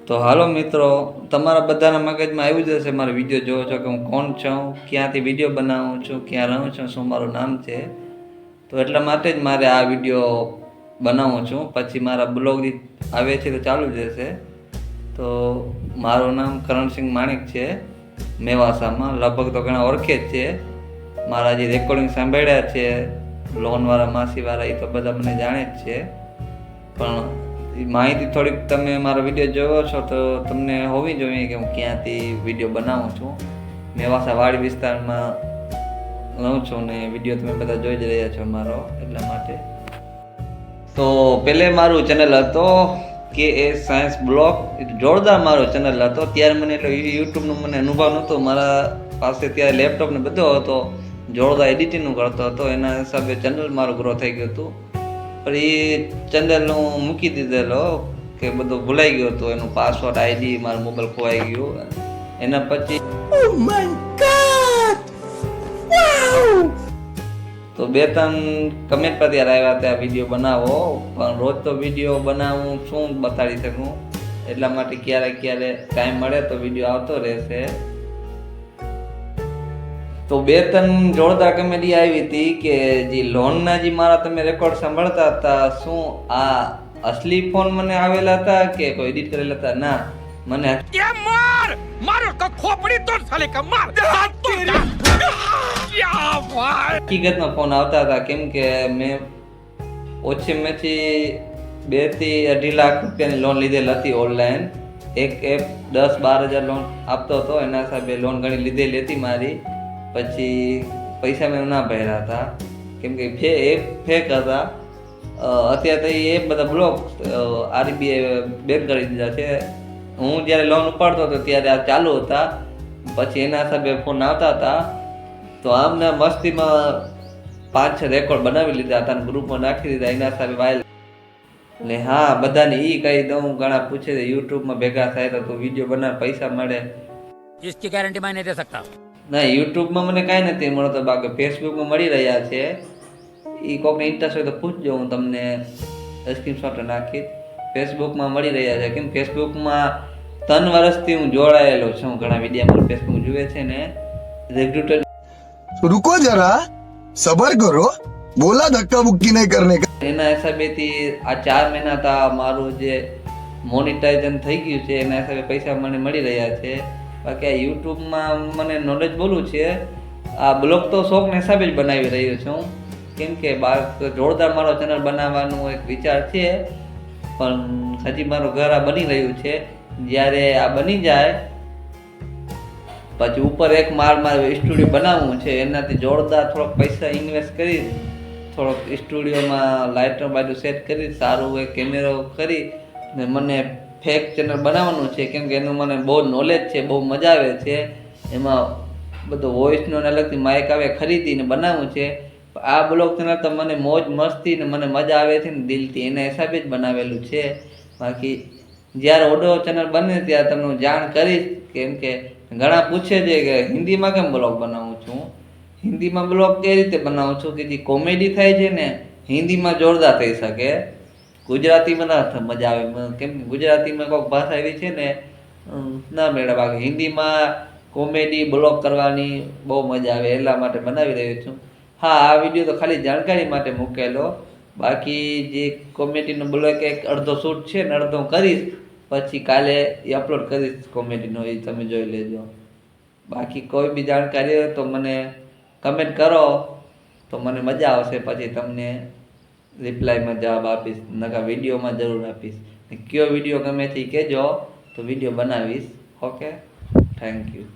તો હાલો મિત્રો, તમારા બધાના મગજમાં આવ્યું જ હશે મારો વિડીયો જોવો છો કે હું કોણ છું, ક્યાંથી વિડીયો બનાવું છું, ક્યાં રહું છું, શું મારું નામ છે. તો એટલા માટે જ મારે આ વિડીયો બનાવું છું. પછી મારા બ્લોગ આવે છે તો ચાલુ જ રહેશે. તો મારું નામ કરણસિંહ માણિક છે, મેવાસામાં. લગભગ તો ઘણા ઓળખે જ છે. મારા જે રેકોર્ડિંગ સાંભળ્યા છે લોનવાળા માસીવાળા, એ તો બધા મને જાણે જ છે. પણ માહિતી થોડીક તમે મારો વિડીયો જોવો છો તો તમને હોવી જોઈએ કે હું ક્યાંથી વિડીયો બનાવું છું. મેવાસા વાડી વિસ્તારમાં રહું છું ને વિડીયો તમે બધા જોઈ જ રહ્યા છો મારો, એટલા માટે. તો પહેલે મારું ચેનલ હતો KS સાયન્સ બ્લોગ, જોરદાર મારો ચેનલ હતો. ત્યારે મને એટલો યુટ્યુબનો મને અનુભવ નહોતો. મારા પાસે ત્યારે લેપટોપ ને બધો હતો, જોરદાર એડિટિંગનું કરતો હતો. એના હિસાબે ચેનલ મારું ગ્રો થઈ ગયું હતું. પણ એ ચેનલ હું મૂકી દીધેલો કે બધું ભૂલાઈ ગયું હતું. એનું પાસવર્ડ, આઈડી, મારો મોબાઈલ ખોવાઈ ગયો. એના પછી તો 2-3 કમેન્ટ પર ત્યારે આવ્યા ત્યાં વિડીયો બનાવો, પણ રોજ તો વિડીયો બનાવું શું બતાડી શકું. એટલા માટે ક્યારેક ટાઈમ મળે તો વિડીયો આવતો રહેશે. તો 2-3 જોરદાર કમેડી આવી હતી કે જે લોનના જે મારા તમે રેકોર્ડ સાંભળતા હતા, શું આ અસલી ફોન મને આવેલા હતા કે કોઈ એડિટ કરેલા હતા? ના, મને હકીકતમાં ફોન આવતા હતા. કેમ કે મેં ઓછામાં ઓછી 2 થી 2.5 લાખ રૂપિયાની લોન લીધેલ હતી ઓનલાઈન. એક એપ 10-12 હજાર લોન આપતો હતો, એના હિસાબે લોન ઘણી લીધેલી હતી મારી. પછી પૈસા મેં ના ભર્યા હતા કેમ કે એપ ફેક હતા. અત્યારે તો એ બધા બ્લોક RBI બેન કરી દીધા છે. હું જ્યારે લોન ઉપાડતો હતો ત્યારે આ ચાલુ હતા. પછી એના હિસાબે ફોન આવતા હતા. તો આમને મસ્તીમાં 5-6 રેકોર્ડ બનાવી લીધા હતા અને ગ્રુપમાં નાખી દીધા. એના હિસાબે વાયરલ. ને હા, બધાને એ કહી દઉં, ઘણા પૂછે છે યુટ્યુબમાં ભેગા થાય તો વિડીયો બનાવ પૈસા મળે. इसकी गारंटी मैं नहीं दे सकता. ના, યુટ્યુબમાં મને કાંઈ નથી મળતો, બાકી ફેસબુકમાં મળી રહ્યા છે. એ કોઈકને ઇન્ટરેસ્ટ હોય તો પૂછજો, હું તમને સ્ક્રીનશોટ નાખી. ફેસબુકમાં મળી રહ્યા છે. કેમ ફેસબુકમાં 3 વર્ષથી હું જોડાયેલો છું. ઘણા વિડીયો ફેસબુક જુએ છે ને રેગ્યુલર. रुको जरा, सबर करो, बोला धक्का मुक्की नहीं करने का. એના હિસાબેથી આ 4 મહિના તા મારું જે મોનિટાઇઝેશન થઈ ગયું છે, એના હિસાબે પૈસા મને મળી રહ્યા છે. બાકી આ યુટ્યુબમાં મને નોલેજ બોલું છે. આ બ્લોગ તો શોખના હિસાબે જ બનાવી રહ્યો છું. કેમ કે જોરદાર મારો ચેનલ બનાવવાનો એક વિચાર છે, પણ હજી મારું ઘર આ બની રહ્યું છે. જ્યારે આ બની જાય પછી ઉપર એક મારે સ્ટુડિયો બનાવવું છે. એનાથી જોરદાર થોડોક પૈસા ઇન્વેસ્ટ કરી, થોડોક સ્ટુડિયોમાં લાઇટર બાઇટર સેટ કરી, સારું એક કેમેરો કરી ને મને ફેક ચેનલ બનાવવાનું છે. કેમ કે એનું મને બહુ નોલેજ છે, બહુ મજા આવે છે. એમાં બધું વોઇસનો અલગથી માઇક આવે, ખરીદીને બનાવવું છે. આ બ્લોગ ચેનલ તો મને મોજ મસ્તી ને મને મજા આવે છે ને દિલથી, એના હિસાબે જ બનાવેલું છે. બાકી જ્યારે ઓડો ચેનલ બને ત્યારે તમને જાણ કરીશ. કેમ કે ઘણા પૂછે છે કે હિન્દીમાં કેમ બ્લોગ બનાવું છું. હિન્દીમાં બ્લોગ કઈ રીતે બનાવું છું કે જે કોમેડી થાય છે ને હિન્દીમાં જોરદાર થઈ શકે, ગુજરાતીમાં ના મજા આવે. કેમ કે ગુજરાતીમાં કોઈક ભાષા એવી છે ને ના મેળવે. બાકી હિન્દીમાં કોમેડી બ્લોગ કરવાની બહુ મજા આવે, એટલા માટે બનાવી રહ્યો છું. હા, આ વિડીયો તો ખાલી જાણકારી માટે મૂકેલો. બાકી જે કોમેડીનો બ્લોગ એક અડધો શૂટ છે ને અડધો કરીશ, પછી કાલે એ અપલોડ કરીશ કોમેડીનો, એ તમે જોઈ લેજો. બાકી કોઈ બી જાણકારી હોય તો મને કમેન્ટ કરો તો મને મજા આવશે. પછી તમને રિપ્લાયમાં જવાબ આપીશ, નકા વિડીયોમાં જરૂર આપીશ. કયો વિડીયો ગમે તે કહેજો તો વિડીયો બનાવીશ. Okay, thank you.